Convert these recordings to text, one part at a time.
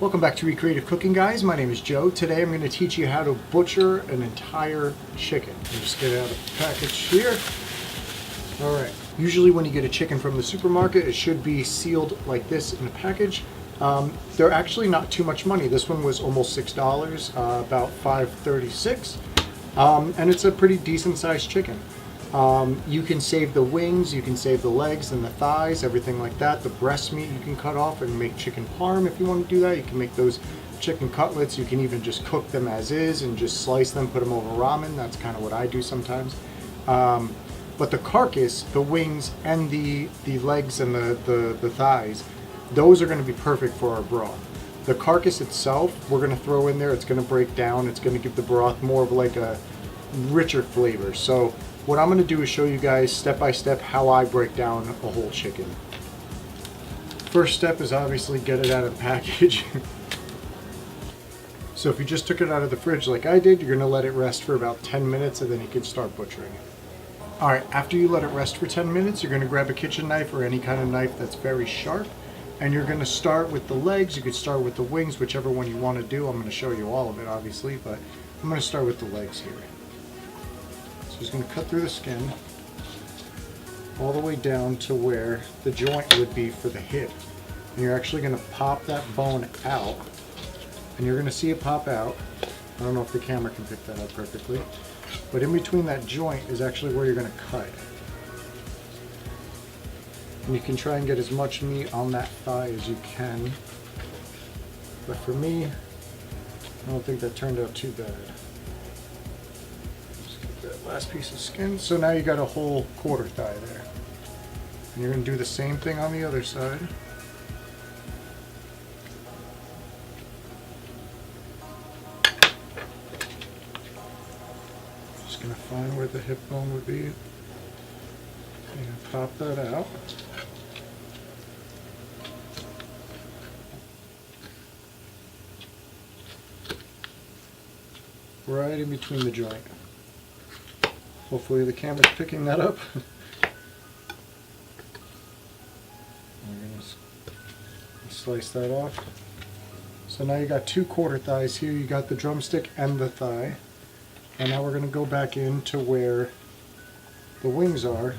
Welcome back to Recreative Cooking, guys. My name is Joe. Today I'm going to teach you how to butcher an entire chicken. I'll just get it out of the package here. Alright, usually when you get a chicken from the supermarket, it should be sealed like this in a package. They're actually not too much money. This one was almost $6, about $5.36, and it's a pretty decent sized chicken. You can save the wings, you can save the legs and the thighs, everything like that. The breast meat you can cut off and make chicken parm if you want to do that. You can make those chicken cutlets. You can even just cook them as is and just slice them, put them over ramen. That's kind of what I do sometimes. But the carcass, the wings, and the legs and the thighs, those are going to be perfect for our broth. The carcass itself, we're going to throw in there. It's going to break down. It's going to give the broth more of like a richer flavor. So what I'm going to do is show you guys step by step how I break down a whole chicken. First step is obviously get it out of the package. So if you just took it out of the fridge like I did, you're going to let it rest for about 10 minutes and then you can start butchering it. Alright, after you let it rest for 10 minutes, you're going to grab a kitchen knife or any kind of knife that's very sharp, and you're going to start with the legs. You could start with the wings, whichever one you want to do. I'm going to show you all of it obviously, but I'm going to start with the legs here. So he's going to cut through the skin all the way down to where the joint would be for the hip. And you're actually going to pop that bone out, and you're going to see it pop out. I don't know if the camera can pick that up perfectly, but in between that joint is actually where you're going to cut. And you can try and get as much meat on that thigh as you can. But for me, I don't think that turned out too bad. That last piece of skin. So now you got a whole quarter thigh there. And you're going to do the same thing on the other side. Just going to find where the hip bone would be. And pop that out. Right in between the joint. Hopefully the camera's picking that up. We're going to slice that off. So now you got two quarter thighs here. You got the drumstick and the thigh. And now we're going to go back into where the wings are.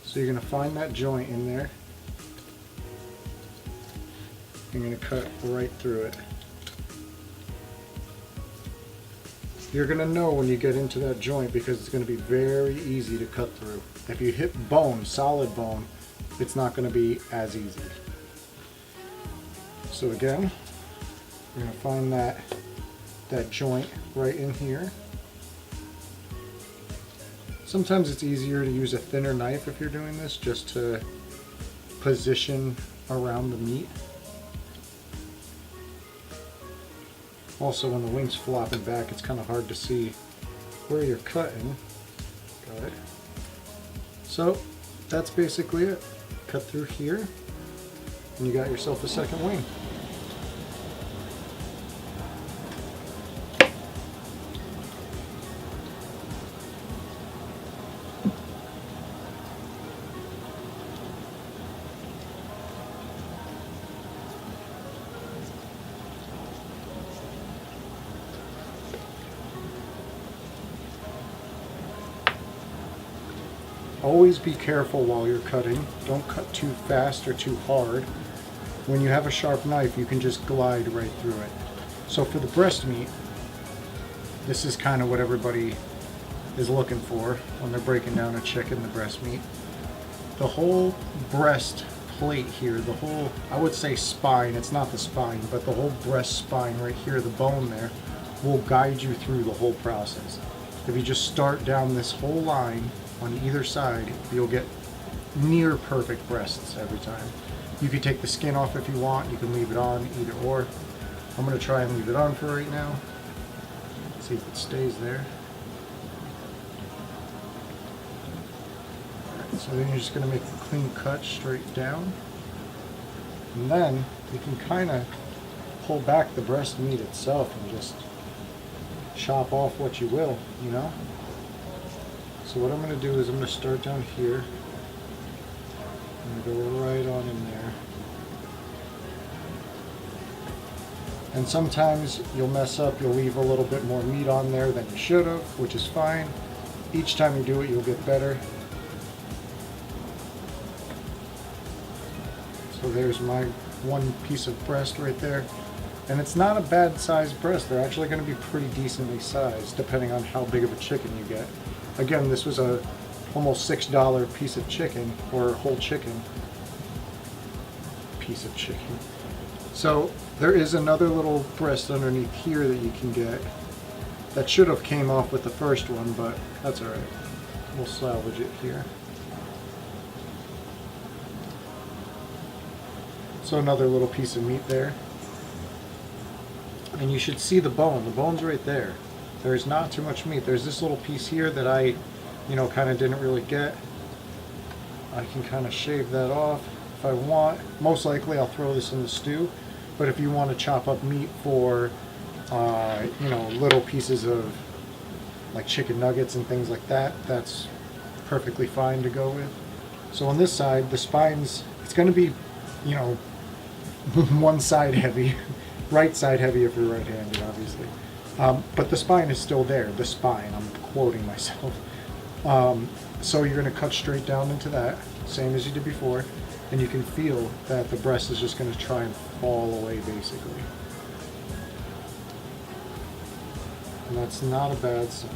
So you're going to find that joint in there. You're going to cut right through it. You're going to know when you get into that joint because it's going to be very easy to cut through. If you hit bone, solid bone, it's not going to be as easy. So again, you're going to find that joint right in here. Sometimes it's easier to use a thinner knife if you're doing this, just to position around the meat. Also, when the wing's flopping back, it's kind of hard to see where you're cutting. Got it. So that's basically it. Cut through here, and you got yourself a second wing. Always be careful while you're cutting. Don't cut too fast or too hard. When you have a sharp knife, you can just glide right through it. So for the breast meat, this is kind of what everybody is looking for when they're breaking down a chicken, the breast meat. The whole breast plate here, the whole, I would say spine, it's not the spine, but the whole breast spine right here, the bone there, will guide you through the whole process. If you just start down this whole line on either side, you'll get near perfect breasts every time. You can take the skin off if you want, you can leave it on, either or. I'm going to try and leave it on for right now. See if it stays there. Alright, so then you're just going to make a clean cut straight down. And then you can kind of pull back the breast meat itself and just chop off what you will, you know? So what I'm going to do is I'm going to start down here. I'm going to go right on in there. And sometimes you'll mess up, you'll leave a little bit more meat on there than you should have, which is fine. Each time you do it, you'll get better. So there's my one piece of breast right there. And it's not a bad sized breast. They're actually going to be pretty decently sized depending on how big of a chicken you get. Again, this was a almost $6 piece of chicken, or whole chicken. Piece of chicken. So there is another little breast underneath here that you can get. That should have came off with the first one, but that's alright. We'll salvage it here. So another little piece of meat there. And you should see the bone. The bone's right there. There's not too much meat. There's this little piece here that I, kind of didn't really get. I can kind of shave that off if I want. Most likely I'll throw this in the stew. But if you want to chop up meat for, little pieces of like chicken nuggets and things like that, that's perfectly fine to go with. So on this side, the spine's, it's going to be, one side heavy, right side heavy if you're right-handed, obviously. But the spine is still there. The spine, I'm quoting myself. So you're going to cut straight down into that, same as you did before. And you can feel that the breast is just going to try and fall away, basically. And that's not a bad sign.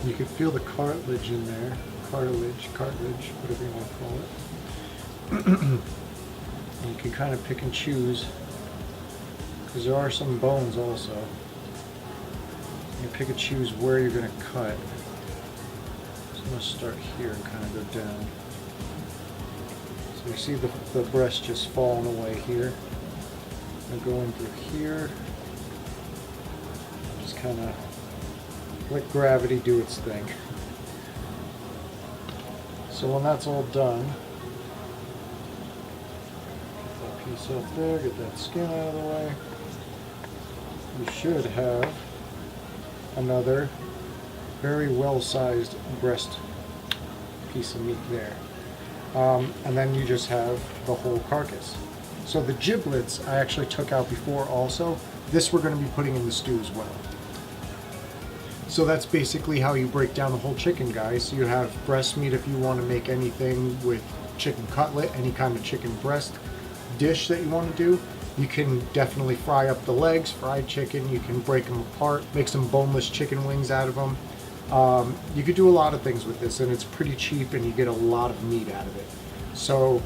You can feel the cartilage in there. Cartilage, whatever you want to call it. And you can kind of pick and choose, because there are some bones also. You pick and choose where you're going to cut. So I'm going to start here and kind of go down. So you see the breast just falling away here. I'm going through here. Just kind of let gravity do its thing. So when that's all done, get that piece up there, get that skin out of the way. You should have another very well-sized breast piece of meat there. And then you just have the whole carcass. So the giblets I actually took out before also. This we're going to be putting in the stew as well. So that's basically how you break down the whole chicken, guys. You have breast meat if you want to make anything with chicken cutlet, any kind of chicken breast dish that you want to do. You can definitely fry up the legs, fried chicken. You can break them apart, make some boneless chicken wings out of them. You could do a lot of things with this, and it's pretty cheap, and you get a lot of meat out of it. So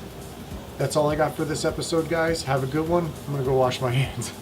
that's all I got for this episode, guys. Have a good one. I'm going to go wash my hands.